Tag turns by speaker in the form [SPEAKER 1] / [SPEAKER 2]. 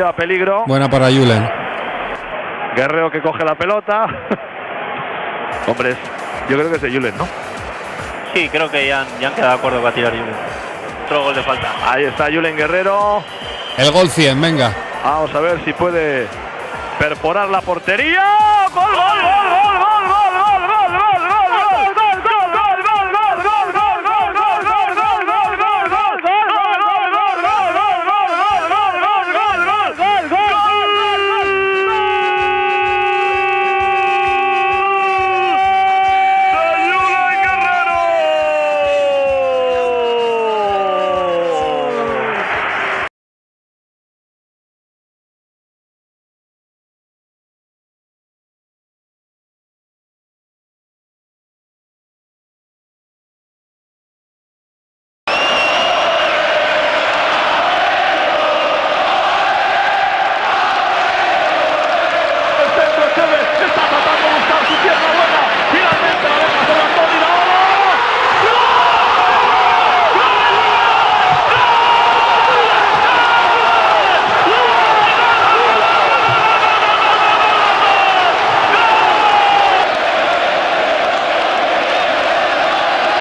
[SPEAKER 1] A peligro.
[SPEAKER 2] Buena para Julen.
[SPEAKER 1] Guerrero que coge la pelota. Hombres, yo creo que es de Julen, ¿no?
[SPEAKER 3] Sí, creo que ya han quedado de acuerdo para tirar Julen. Otro gol de falta.
[SPEAKER 1] Ahí está Julen Guerrero.
[SPEAKER 2] El gol 100, venga.
[SPEAKER 1] Vamos a ver si puede perforar la portería. ¡Gol, gol, gol, gol!